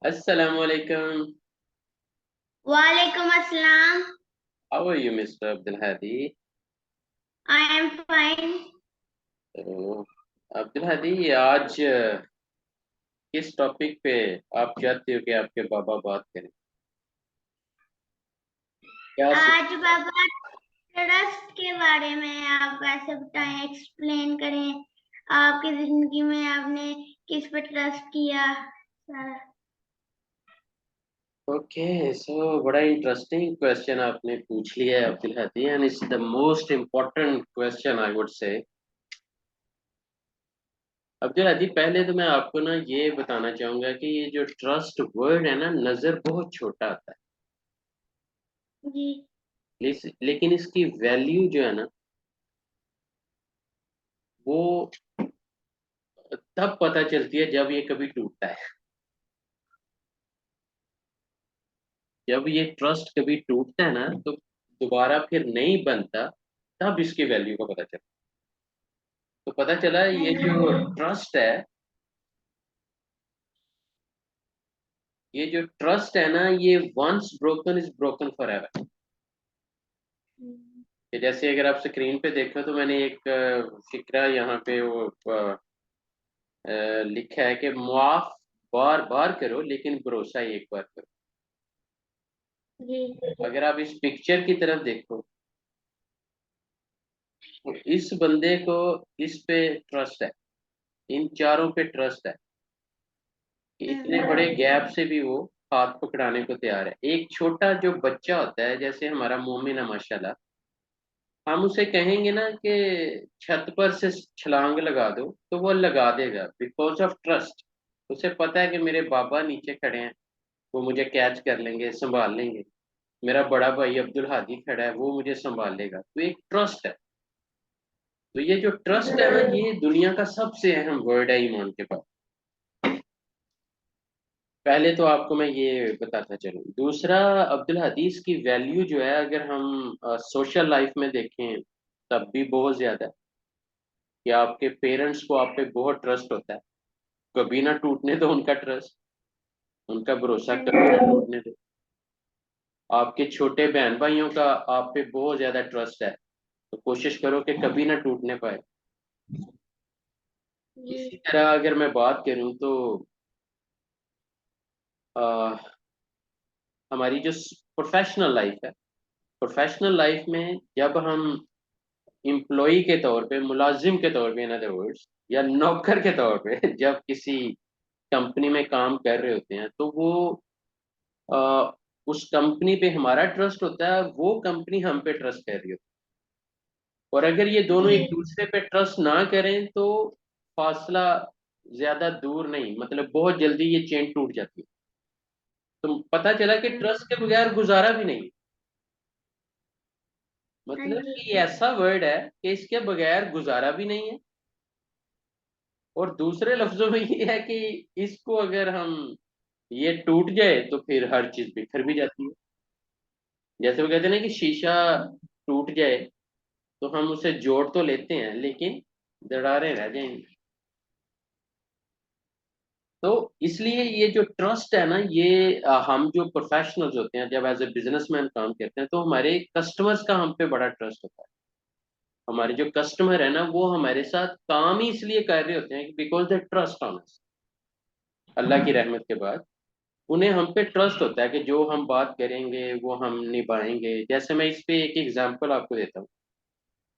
Assalamu alaikum. Walaikum Assalam. How are you, Mr. Abdul Hadi? I am fine. तो अब्दुल हदी, आज किस topic पे आप चाहते हो कि आपके बाबा बात करें? क्या आज बाबा ट्रस्ट के बारे में आप कैसे बताएं, एक्सप्लेन करें। आपकी जिंदगी में आपने किस पे ट्रस्ट किया सारा। ओके, सो बड़ा इंटरेस्टिंग क्वेश्चन आपने पूछ लिया है Abdul Hadi, and it's the most important question I would say. Abdul हदी, पहले तो मैं आपको ना ये बताना चाहूंगा कि ये जो ट्रस्ट वर्ड है ना, नजर बहुत छोटा आता जी। है, लेकिन इसकी वैल्यू जो है ना, वो तब पता चलती है जब ये कभी टूटता है। जब ये ट्रस्ट कभी टूटता है ना, तो दोबारा फिर नहीं बनता। तब इसकी वैल्यू का पता चला। तो पता चला हाँ ये जी। जो ट्रस्ट है, ये जो ट्रस्ट है ना, ये once broken is broken for ever. कि जैसे अगर आप स्क्रीन पे देखो तो मैंने एक फिक्रा यहाँ पे वो लिखा है कि मुआफ बार बार करो लेकिन भरोसा एक बार करो। जी। अगर आप इस पिक्चर की तरफ देखो तो इस बंदे को इस पे ट्रस्ट है, इन चारों पे ट्रस्ट है कि इतने बड़े गैप से भी वो हाथ पकड़ाने को तैयार है। एक छोटा जो बच्चा होता है, जैसे हमारा मोमिन है माशाल्लाह, हम उसे कहेंगे ना कि छत पर से छलांग लगा दो तो वो लगा देगा, बिकॉज ऑफ ट्रस्ट। उसे पता है कि मेरे बाबा नीचे खड़े हैं, वो मुझे कैच कर लेंगे, संभाल लेंगे। मेरा बड़ा भाई अब्दुल हादी खड़ा है, वो मुझे संभाल लेगा। तो एक ट्रस्ट है। तो ये जो ट्रस्ट है ना, ये दुनिया का सबसे अहम वर्ड है ईमान के पास। पहले तो आपको मैं ये बताता चलूं। दूसरा, अब्दुल हदीस की वैल्यू जो है, अगर हम सोशल लाइफ में देखें तब भी बहुत ज्यादा है। कि आपके पेरेंट्स को आप पे बहुत ट्रस्ट होता है, कभी ना टूटने दो उनका ट्रस्ट, उनका भरोसा हाँ कभी ना जी। टूटने दो। आपके छोटे बहन भाइयों का आप पे बहुत ज्यादा ट्रस्ट है, तो कोशिश करो कि कभी ना टूटने पाए। इसी जी। तरह अगर मैं बात करूं तो आ, हमारी जो प्रोफेशनल लाइफ है, प्रोफेशनल लाइफ में जब हम एम्प्लॉय के तौर पे, मुलाजिम के तौर पे, इन अदर वर्ड्स, या नौकर के तौर पे जब किसी कंपनी में काम कर रहे होते हैं, तो वो अ, उस कंपनी पे हमारा ट्रस्ट होता है, वो कंपनी हम पे ट्रस्ट कर रही होती है। और अगर ये दोनों एक जी। दूसरे पे ट्रस्ट ना करें तो फासला ज्यादा दूर नहीं, मतलब बहुत जल्दी ये चेन टूट जाती है। तो पता चला कि हाँ ट्रस्ट के बगैर गुजारा भी नहीं। हाँ मतलब जी। कि ये ऐसा वर्ड है कि इसके बगैर गुजारा भी नहीं है। और दूसरे लफ्जों में ये है कि इसको अगर हम, ये टूट जाए तो फिर हर चीज बिखर भी जाती है। जैसे वो कहते हैं ना कि शीशा टूट जाए तो हम उसे जोड़ तो लेते हैं, लेकिन दरारें रह जाएंगी। तो इसलिए ये जो ट्रस्ट है ना, ये हम जो प्रोफेशनल्स होते हैं, जब एज ए बिजनेसमैन काम करते हैं, तो हमारे कस्टमर्स का हम पे बड़ा ट्रस्ट होता है। हमारे जो कस्टमर है ना, वो हमारे साथ काम ही इसलिए कर रहे होते हैं because they trust on us. Allah की रहमत के बाद उन्हें हम पे ट्रस्ट होता है कि जो हम बात करेंगे वो हम निभाएंगे। जैसे मैं इस पे एक एग्जांपल आपको देता हूँ।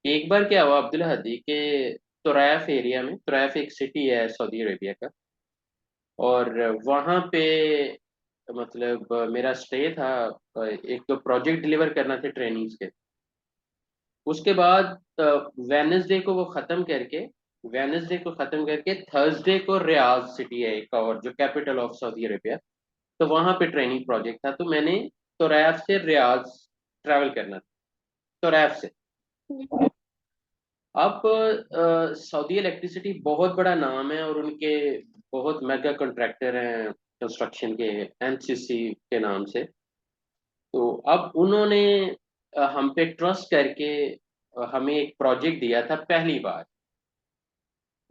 एक बार क्या हुआ अब्दुल हदी के, तुरैफ एरिया में, तुरैफ एक सिटी है सऊदी अरेबिया का, और वहाँ पे मतलब मेरा स्टे था। एक तो प्रोजेक्ट डिलीवर करना थे ट्रेनिंग्स के। उसके बाद वेनसडे को वो ख़त्म करके, वेनसडे को ख़त्म करके थर्सडे को रियाज सिटी है एक और, जो कैपिटल ऑफ सऊदी अरेबिया, तो वहाँ पे ट्रेनिंग प्रोजेक्ट था। तो मैंने तुरैफ से रियाज ट्रैवल करना था, तुरैफ से। अब सऊदी इलेक्ट्रिसिटी बहुत बड़ा नाम है, और उनके बहुत मेगा कॉन्ट्रैक्टर हैं कंस्ट्रक्शन के, एनसीसी के नाम से। तो अब उन्होंने हम पे ट्रस्ट करके हमें एक प्रोजेक्ट दिया था पहली बार।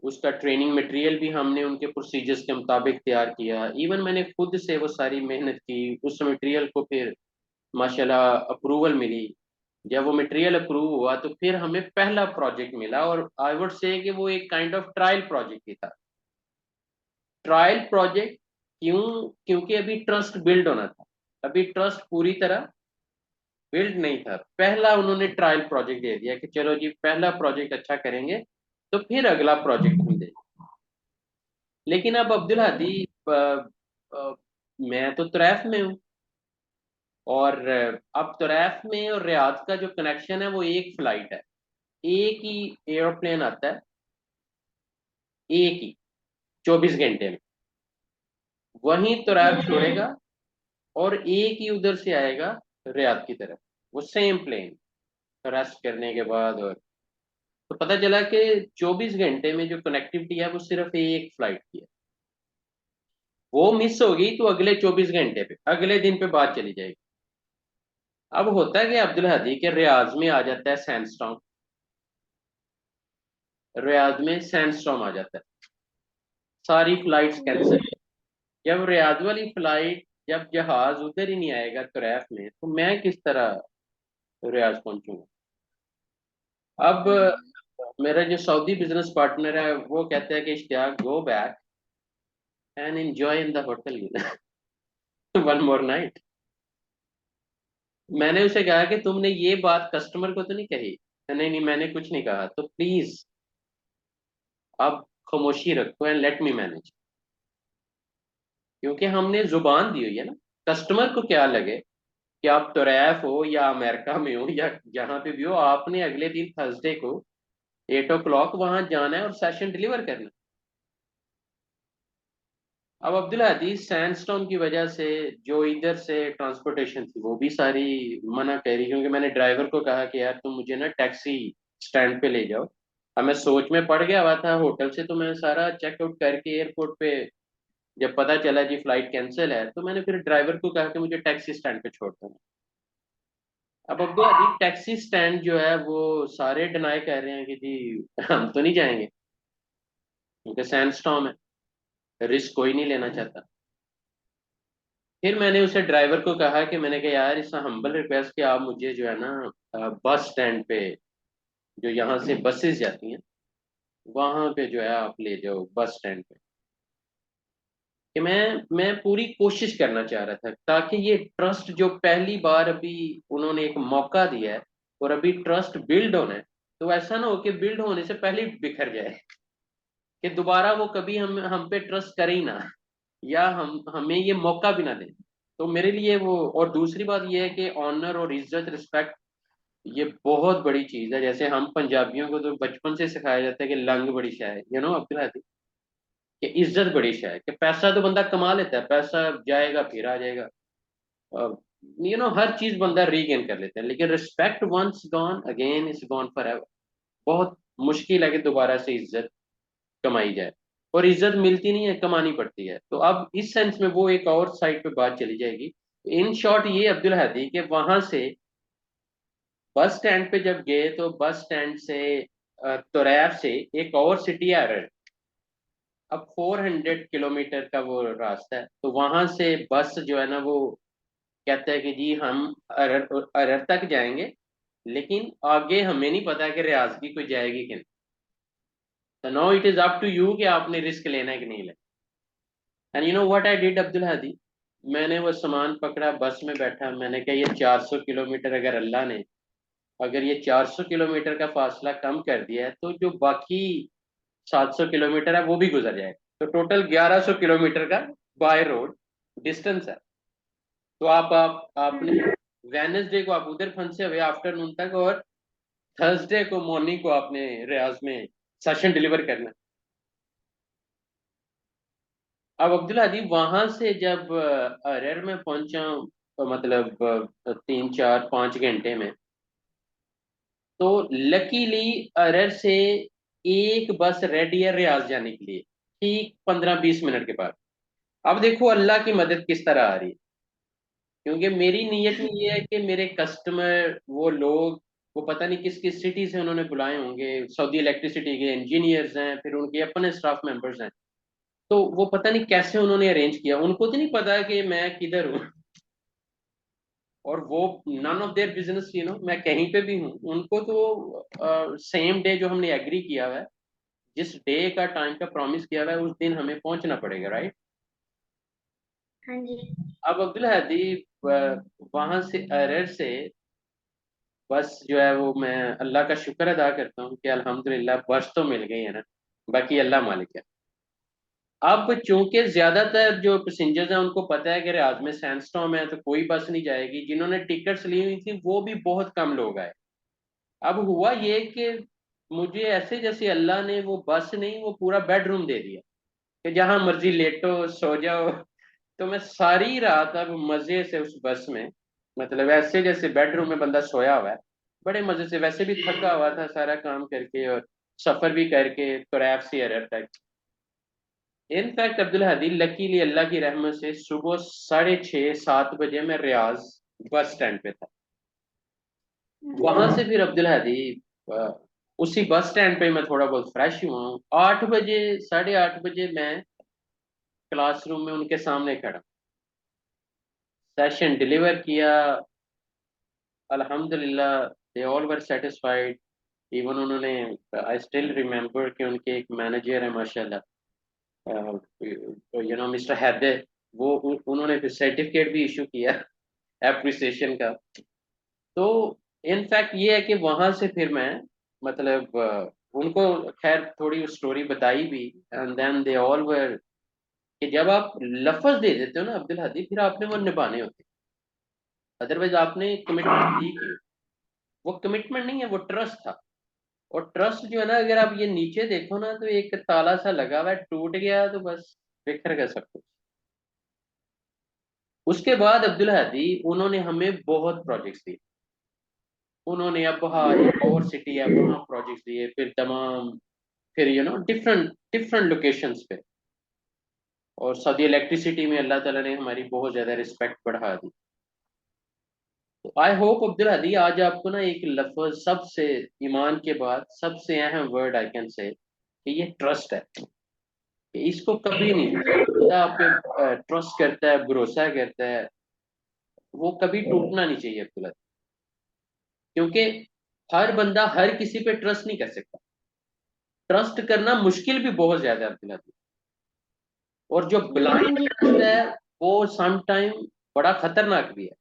उसका ट्रेनिंग मटेरियल भी हमने उनके प्रोसीजर्स के मुताबिक तैयार किया। इवन मैंने खुद से वो सारी मेहनत की उस मटेरियल को, फिर माशाल्लाह अप्रूवल मिली। जब वो मटेरियल अप्रूव हुआ तो फिर हमें पहला प्रोजेक्ट मिला, और आई वुड से कि वो एक काइंड ऑफ ट्रायल प्रोजेक्ट ही था। ट्रायल प्रोजेक्ट क्यों? क्योंकि अभी ट्रस्ट बिल्ड होना था, अभी ट्रस्ट पूरी तरह बिल्ड नहीं था। पहला उन्होंने ट्रायल प्रोजेक्ट दे दिया कि चलो जी पहला प्रोजेक्ट अच्छा करेंगे तो फिर अगला प्रोजेक्ट हम देंगे। लेकिन अब अब्दुल हादी, अ, मैं तो तैफ में हूँ, और अब तैफ में और रियाद का जो कनेक्शन है वो एक फ्लाइट है, एक ही एयरप्लेन आता है, एक ही 24 घंटे में वहीं तैफ छोड़ेगा, और एक ही उधर से आएगा रियाद की तरफ, वो सेम प्लेन रेस्ट करने के बाद। और तो पता चला कि 24 घंटे में जो कनेक्टिविटी है वो सिर्फ एक फ्लाइट की है। वो मिस होगी तो अगले 24 घंटे पे, अगले दिन पे बात चली जाएगी। अब होता है कि अब्दुल हदी के रियाज में आ जाता है सैंडस्टॉर्म, रियाज में सैंडस्टॉर्म आ जाता है, सारी फ्लाइट्स कैंसिल। जब रियाज वाली फ्लाइट, जब जहाज उधर ही नहीं आएगा तैफ में, तो मैं किस तरह रियाज पहुंचूंगा? अब मेरा जो सऊदी बिजनेस पार्टनर है वो कहता है कि Ishtiaq, go back and enjoy in the hotel, one more night. मैंने उसे कहा कि तुमने ये बात कस्टमर को तो नहीं कही? नहीं नहीं, मैंने कुछ नहीं कहा, तो प्लीज आप खामोशी रखो एंड लेट मी मैनेज। क्योंकि हमने जुबान दी हुई है ना, कस्टमर को क्या लगे कि आप तोरैफ हो या अमेरिका में हो या जहां पे भी हो, आपने अगले दिन थर्सडे को 8 o'clock वहां जाना है और सेशन डिलीवर करना है। अब अब्दुल हदीज सैंडस्टॉर्म की वजह से जो इधर से ट्रांसपोर्टेशन थी वो भी सारी मना कर रही, क्योंकि मैंने ड्राइवर को कहा कि यार तुम मुझे ना टैक्सी स्टैंड पे ले जाओ। अब मैं सोच में पड़ गया हुआ था होटल से, तो मैं सारा चेकआउट करके एयरपोर्ट पे जब पता चला जी फ्लाइट कैंसिल है, तो मैंने फिर ड्राइवर को कहा कि मुझे टैक्सी स्टैंड पे छोड़ दो। अब अब्दुल हदीज टैक्सी स्टैंड जो है वो सारे डिनाई कर रहे हैं कि जी हम तो नहीं जाएंगे, क्योंकि सैंडस्टॉर्म है, रिस्क कोई नहीं लेना चाहता। फिर मैंने उसे ड्राइवर को कहा कि मैंने कहा यार इस हम्बल रिक्वेस्ट कि आप मुझे जो है ना बस स्टैंड पे, जो यहाँ से बसेस जाती हैं, वहां पे जो है आप ले जाओ बस स्टैंड पे। कि मैं पूरी कोशिश करना चाह रहा था ताकि ये ट्रस्ट जो पहली बार अभी उन्होंने एक मौका दिया है और अभी ट्रस्ट बिल्ड होना है, तो ऐसा ना हो कि बिल्ड होने से पहले ही बिखर जाए, कि दोबारा वो कभी हम पे ट्रस्ट करे ही ना, या हम हमें ये मौका भी ना दे। तो मेरे लिए वो, और दूसरी बात ये है कि ऑनर और इज्जत, रिस्पेक्ट, ये बहुत बड़ी चीज है। जैसे हम पंजाबियों को तो बचपन से सिखाया जाता है कि लंग बड़ी शाह है, अब्दुल हदीज, कि इज्जत बड़ी शाह है, कि पैसा तो बंदा कमा लेता है, पैसा जाएगा फिर आ जाएगा, हर चीज बंदा रीगेन कर लेता है, लेकिन respect once gone again is gone for ever. बहुत मुश्किल है कि दोबारा से इज्जत कमाई जाए, और इज्जत मिलती नहीं है, कमानी पड़ती है। तो अब इस सेंस में वो एक और साइड पे बात चली जाएगी। इन शॉर्ट ये अब्दुल हदी के वहां से बस स्टैंड पे जब गए, तो बस स्टैंड से तोरैफ से एक और सिटी है अरर। अब 400 किलोमीटर का वो रास्ता है, तो वहां से बस जो है ना वो कहता है कि जी हम अरर अरर तक जाएंगे, लेकिन आगे हमें नहीं पता कि रियाज की कोई जाएगी कि नहीं। तो no, it is up to you कि आपने रिस्क लेना है कि नहीं लेना। And you know what I did Abdul Hadi, मैंने वो सामान पकड़ा, बस में बैठा, मैंने कहा ये 400 किलोमीटर, अगर अल्लाह ने, अगर ये 400 किलोमीटर का फासला कम कर दिया है, तो जो बाकी 700 किलोमीटर है वो भी गुजर जाएगा, तो टोटल 1100 किलोमीटर का बाय रोड डिस्टेंस है। तो आपने वेनसडे को आप उधर फंसे हुए आफ्टरनून तक, और थर्सडे को मॉर्निंग को आपने रियाज में सेशन डिलीवर करना है। अब अब्दुल हदी वहां से जब अरर में पहुंचा, तो मतलब 3 4 5 घंटे में, तो लकीली अरर से एक बस रेडी है रियाज जाने के लिए, ठीक 15 20 मिनट के बाद। अब देखो अल्लाह की मदद किस तरह आ रही है, क्योंकि मेरी नीयत में ये है कि मेरे कस्टमर, वो लोग वो पता नहीं किस किस सिटी से उन्होंने बुलाए होंगे, सऊदी इलेक्ट्रिसिटी के इंजीनियर्स हैं, फिर उनके अपने स्टाफ मेंबर्स हैं। तो वो पता नहीं कैसे उन्होंने अरेंज किया, उनको तो नहीं पता कि मैं किधर हूँ। और वो नन ऑफ देयर बिजनेस, मैं कहीं पे भी हूँ, उनको तो सेम डे जो हमने एग्री किया हुआ है, जिस डे का टाइम का प्रॉमिस किया हुआ है, उस दिन हमें पहुंचना पड़ेगा, राइट। हाँ जी। अब अब्दुल हदी वहां से अरर से बस जो है वो मैं अल्लाह का शुक्र अदा करता हूँ कि अल्हम्दुलिल्लाह बस तो मिल गई है ना, बाकी अल्लाह मालिक है। अब चूंकि ज्यादातर जो पैसेंजर्स हैं उनको पता है कि रियाज में सैंडस्टॉर्म है तो कोई बस नहीं जाएगी, जिन्होंने टिकट्स ली हुई थी वो भी बहुत कम लोग आए। अब हुआ ये कि मुझे ऐसे जैसे अल्लाह ने वो बस नहीं, वो पूरा बेडरूम दे दिया कि जहां मर्जी लेटो सो जाओ। तो मैं सारी रात अब मजे से उस बस में, मतलब ऐसे जैसे बेडरूम में बंदा सोया हुआ है, बड़े मजे से, वैसे भी थका हुआ था सारा काम करके और सफर भी करके कुरैब से अरब तक। इनफैक्ट अब्दुल हदी लकीली अल्लाह की रहमत से सुबह 6:30-7 बजे मैं रियाज बस स्टैंड पे था। वहां से फिर अब्दुल हदी अ, उसी बस स्टैंड पे मैं थोड़ा बहुत फ्रेश हुआ हूँ। 8 बजे, 8:30 बजे मैं क्लासरूम में उनके सामने खड़ा, सेशन डिलीवर किया। अल्हम्दुलिल्लाह दे ऑल वर सेटिस्फाइड। इवन उन्होंने, आई स्टिल रिमेम्बर कि उनके एक मैनेजर है माशाल्लाह, मिस्टर हैदर, वो उन्होंने फिर सर्टिफिकेट भी इशू किया एप्रिसिएशन का। तो इनफैक्ट ये है कि वहां से फिर मैं, मतलब उनको खैर थोड़ी स्टोरी बताई भी, and then they all were, कि जब आप लफ्ज दे देते हो ना अब्दुल हदी, फिर आपने वो निभाने होते, अदरवाइज आपने कमिटमेंट दी की, वो कमिटमेंट नहीं है, वो ट्रस्ट था। और ट्रस्ट जो है ना, अगर आप ये नीचे देखो ना तो एक ताला सा लगा हुआ है, टूट गया तो बस बिखर गया सब कुछ। उसके बाद अब्दुल हदी उन्होंने हमें बहुत प्रोजेक्ट्स दिए। उन्होंने अब हाँ एक और सिटी है वहाँ प्रोजेक्ट्स दिए, फिर तमाम, फिर डिफरेंट डिफरेंट लोकेशंस पे। और सऊदी इलेक्ट्रिसिटी में अल्लाह ताला ने हमारी बहुत ज्यादा रिस्पेक्ट बढ़ा दी। तो आई होप अब्दुल हदी आज आपको ना एक लफ्ज सबसे, ईमान के बाद सबसे अहम वर्ड आई कैन से, कि ये ट्रस्ट है, कि इसको कभी नहीं, बंदा आप पे ट्रस्ट करता है, भरोसा करता है, वो कभी टूटना नहीं चाहिए अब्दुल हदी। क्योंकि हर बंदा हर किसी पे ट्रस्ट नहीं कर सकता, ट्रस्ट करना मुश्किल भी बहुत ज्यादा है अब्दुल हदी। और जो हाँ ब्लाइंड जी। ट्रस्ट है वो सम टाइम बड़ा खतरनाक भी है।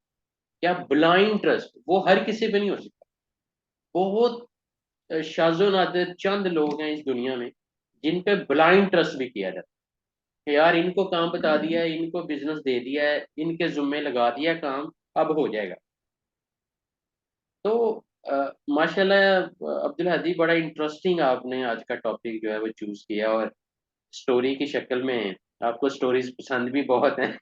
क्या ब्लाइंड ट्रस्ट वो हर किसी पे नहीं हो सकता। बहुत शाज़ो नादिर चंद लोग हैं इस दुनिया में जिन पे ब्लाइंड ट्रस्ट भी किया जाता है कि यार इनको काम बता दिया है, इनको बिजनेस दे दिया है, इनके जुम्मे लगा दिया काम, अब हो जाएगा। तो माशाल्लाह अब्दुल हदी बड़ा इंटरेस्टिंग आपने आज का टॉपिक जो है वो चूज किया, और स्टोरी की शक्ल में, आपको स्टोरीज पसंद भी बहुत हैं।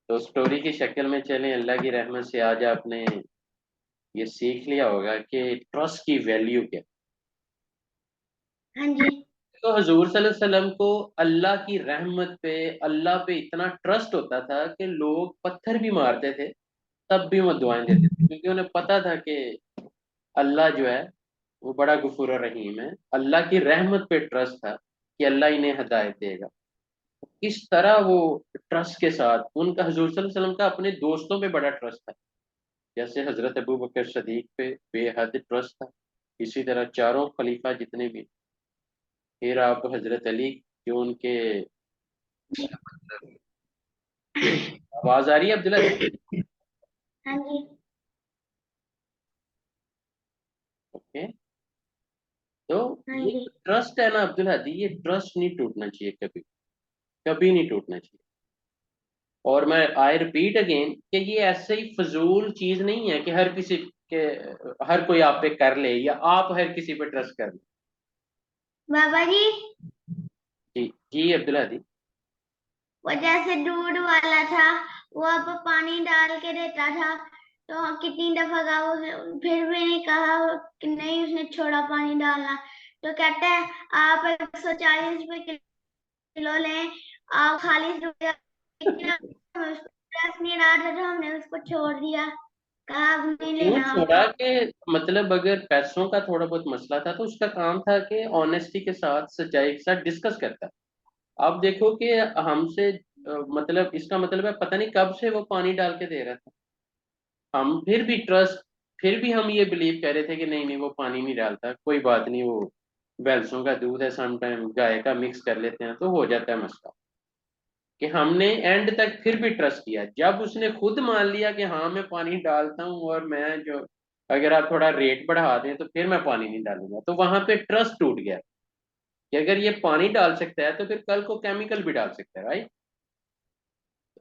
तो स्टोरी की शक्ल में चलें, अल्लाह की रहमत से आज आपने ये सीख लिया होगा कि ट्रस्ट की वैल्यू क्या। हाँ जी। तो हजूर सल्लल्लाहु अलैहि वसल्लम को अल्लाह की रहमत पे, अल्लाह पे इतना ट्रस्ट होता था कि लोग पत्थर भी मारते थे तब भी वो दुआएं देते थे, क्योंकि उन्हें पता था कि अल्लाह जो है वो बड़ा गफूर रहीम है। अल्लाह की रहमत पे ट्रस्ट था कि अल्लाह इन्हें हिदायत देगा। इस तरह वो ट्रस्ट के साथ उनका, हजूर सल्लल्लाहु अलैहि वसल्लम का अपने दोस्तों पे बड़ा ट्रस्ट था। जैसे हजरत अबू बकर सदीक पे बेहद ट्रस्ट था, इसी तरह चारों खलीफा जितने भी, फिर आप हजरत अली, जो उनके, आवाज आ रही है अब्दुल्ला जी? हाँ जी। ओके। तो हाँ ये जी। ट्रस्ट है ना अब्दुल हदी, ये ट्रस्ट नहीं टूटना चाहिए कभी, कभी नहीं टूटना चाहिए। और मैं आई रिपीट अगेन कि ये ऐसे ही फजूल चीज नहीं है कि हर किसी के, हर कोई आप पे कर ले या आप हर किसी पे ट्रस्ट कर ले। बाबा जी, जी जी अब्दुल हदी। वो जैसे दूध वाला था, वो अब पानी डाल के देता था, तो कितनी दफा कहा फिर भी नहीं कहा कि नहीं, उसने छोड़ा पानी डालना। तो कहते हैं आप 140 रुपए किलो लें, आप खाली रुपया, लेकिन उसको ट्रस्ट नहीं रहा था तो हमने उसको छोड़ दिया। कहा अब नहीं क्यों लेना। छोड़ा कि मतलब अगर पैसों का थोड़ा बहुत मसला था तो उसका काम था कि ऑनेस्टी के साथ, सच्चाई के साथ डिस्कस करता। आप देखो कि हमसे मतलब इसका मतलब है पता नहीं कब से वो पानी डाल के दे रहा था, हम फिर भी हम ये बिलीव कर रहे थे कि नहीं नहीं वो पानी नहीं डालता, कोई बात नहीं, वो भैंसों का दूध है, समटाइम गाय का मिक्स कर लेते हैं तो हो जाता है मसला। कि हमने एंड तक फिर भी ट्रस्ट किया, जब उसने खुद मान लिया कि हाँ मैं पानी डालता हूँ और मैं जो, अगर आप थोड़ा रेट बढ़ा दें तो फिर मैं पानी नहीं डालूंगा, तो वहां पे ट्रस्ट टूट गया कि अगर ये पानी डाल सकता है तो फिर कल को केमिकल भी डाल सकता है, राइट।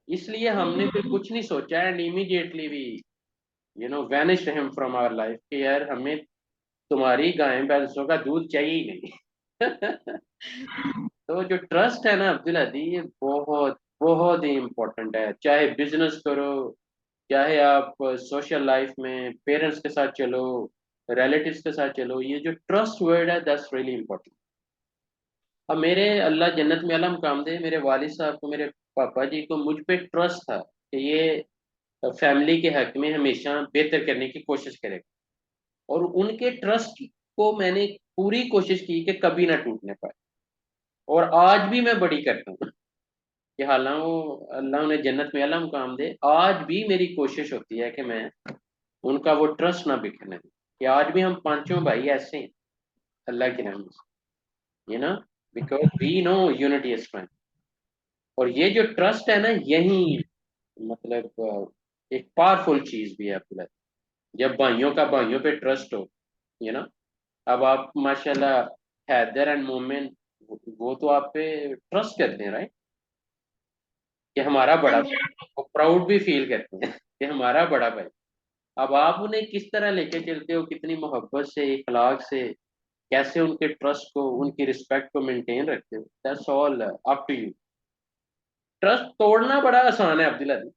इसलिए हमने फिर कुछ नहीं सोचा एंड इमीडिएटली भी vanished him from our life कि यार हमें तुम्हारी गाय भैंसों का दूध चाहिए ही नहीं। तो जो ट्रस्ट है ना अब्दुल हदी, ये बहुत बहुत ही इम्पोर्टेंट है, चाहे बिजनेस करो, चाहे आप सोशल लाइफ में पेरेंट्स के साथ चलो, रिलेटिव्स के साथ चलो, ये जो ट्रस्ट वर्ड है दैट्स रियली इम्पोर्टेंट। अब मेरे, अल्लाह जन्नत में आला मुकाम दे, मेरे वालिद साहब को, मेरे पापा जी को मुझ पे ट्रस्ट था कि ये फैमिली के हक में हमेशा बेहतर करने की कोशिश करेगा, और उनके ट्रस्ट को मैंने पूरी कोशिश की कि कभी ना टूटने पाए। और आज भी मैं बड़ी करता हूँ कि हालांकि वो अल्लाह उन्हें जन्नत में आला मुकाम दे, आज भी मेरी कोशिश होती है कि मैं उनका वो ट्रस्ट ना बिखरने दूं, कि आज भी हम पांचों भाई ऐसे हैं अल्लाह के नाम से, because we know unity is strength. और ये जो ट्रस्ट है ना, यही मतलब एक पावरफुल चीज भी है आपके, जब भाइयों का भाइयों पे ट्रस्ट हो, यू नो अब आप माशाल्लाह हैदर एंड मोमिन, वो तो आप पे ट्रस्ट करते हैं, राइट, कि हमारा हाँ बड़ा जी। भाई, वो प्राउड भी फील करते हैं कि हमारा बड़ा भाई। अब आप उन्हें किस तरह लेके चलते हो, कितनी मोहब्बत से, इखलाक से, कैसे उनके ट्रस्ट को, उनकी रिस्पेक्ट को मेंटेन रखते हो, that's all up to you. Trust तोड़ना बड़ा आसान है अब्दुल्ला जी,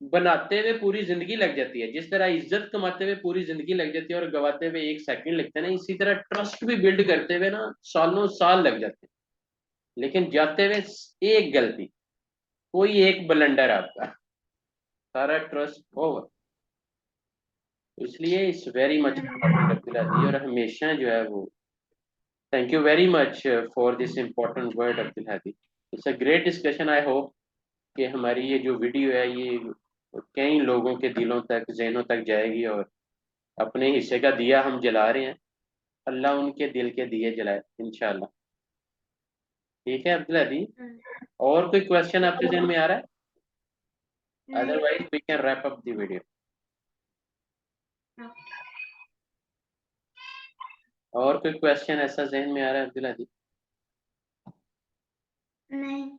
बनाते हुए पूरी जिंदगी लग जाती है, जिस तरह इज्जत कमाते हुए पूरी जिंदगी लग जाती है और गवाते हुए एक सेकंड लगता है ना, इसी तरह ट्रस्ट भी बिल्ड करते हुए ना सालों साल लग जाते हैं। लेकिन जाते हुए एक गलती, कोई एक ब्लंडर आपका, सारा ट्रस्ट ओवर। इसलिए it's very much important Abdullah ji, और हमेशा जो है वो, thank you very much for this important word Abdul Hadi. It's a great discussion, I hope कि हमारी ये जो वीडियो है ये कई लोगों के दिलों तक, जहनों तक जाएगी, और अपने हिस्से का दिया हम जला रहे हैं, अल्लाह उनके दिल के दिए जलाए इंशाल्लाह। ठीक है अब्दुल हादी, और कोई क्वेश्चन आपके जहन में आ रहा है? नहीं। Otherwise we can wrap up the video. और कोई क्वेश्चन ऐसा जहन में आ रहा है अब्दुल हादी? नहीं।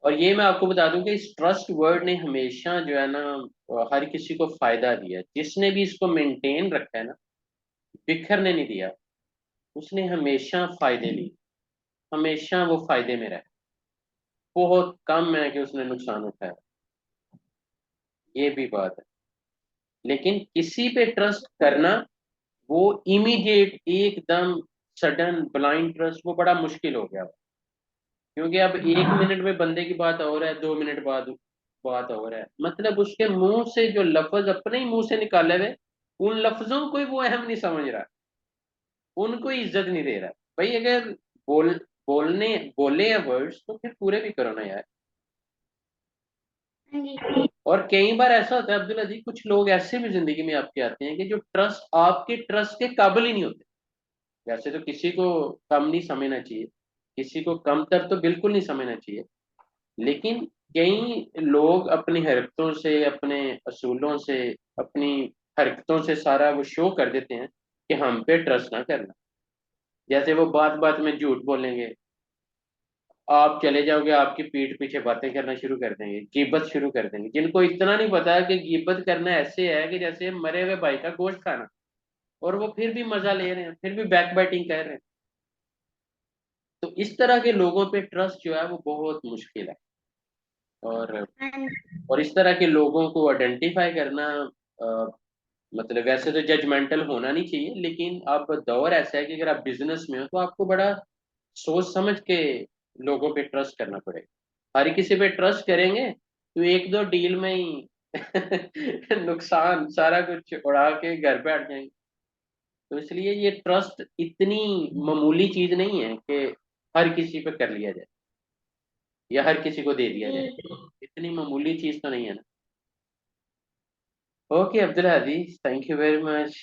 और ये मैं आपको बता दूं कि इस ट्रस्ट वर्ड ने हमेशा जो है ना हर किसी को फायदा दिया है, जिसने भी इसको मेंटेन रखा है ना, बिखरने नहीं दिया, उसने हमेशा फायदे लिए, हमेशा वो फायदे में रहा। बहुत कम है कि उसने नुकसान उठाया, ये भी बात है। लेकिन किसी पे ट्रस्ट करना, वो इमीडिएट एकदम सडन ब्लाइंड ट्रस्ट, वो बड़ा मुश्किल हो गया। क्योंकि अब एक मिनट में बंदे की बात और है, 2 मिनट बाद बात और है, मतलब उसके मुंह से जो लफ्ज अपने ही मुंह से निकाले हुए, उन लफ्जों को ही वो अहम नहीं समझ रहा, उनको ही इज्जत नहीं दे रहा। भाई अगर बोल बोलने बोले हैं वर्ड्स तो फिर पूरे भी करो ना यार। हाँ जी। और कई बार ऐसा होता है अब्दुल अजीज, कुछ लोग ऐसे भी जिंदगी में आपके आते हैं कि जो आपके ट्रस्ट के काबिल ही नहीं होते। वैसे तो किसी को कम नहीं समझना चाहिए, किसी को कमतर तो बिल्कुल नहीं समझना चाहिए, लेकिन कई लोग अपनी हरकतों से, अपने असूलों से, अपनी हरकतों से सारा वो शो कर देते हैं कि हम पे ट्रस्ट ना करना। जैसे वो बात बात में झूठ बोलेंगे, आप चले जाओगे, आपकी पीठ पीछे बातें करना शुरू कर देंगे, गीबत शुरू कर देंगे, जिनको इतना नहीं पता कि गीबत करना ऐसे है कि जैसे मरे हुए भाई का गोश्त खाना, और वो फिर भी मजा ले रहे हैं, फिर भी बैक बाइटिंग कर रहे हैं। तो इस तरह के लोगों पे ट्रस्ट जो है वो बहुत मुश्किल है। और हाँ जी। और इस तरह के लोगों को आइडेंटिफाई करना, अ, मतलब वैसे तो जजमेंटल होना नहीं चाहिए, लेकिन अब दौर ऐसा है कि अगर आप बिजनेस में हो तो आपको बड़ा सोच समझ के लोगों पे ट्रस्ट करना पड़ेगा। हर किसी पे ट्रस्ट करेंगे तो एक दो डील में ही नुकसान सारा कुछ उड़ा के घर पे हट जाएंगे। तो इसलिए ये ट्रस्ट इतनी मामूली चीज नहीं है कि हर किसी पे कर लिया जाए या हर किसी को दे दिया जी। जाए। इतनी मामूली चीज तो नहीं है ना। Okay Abdul Hadi, thank you very much.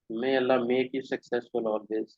May Allah make you successful always.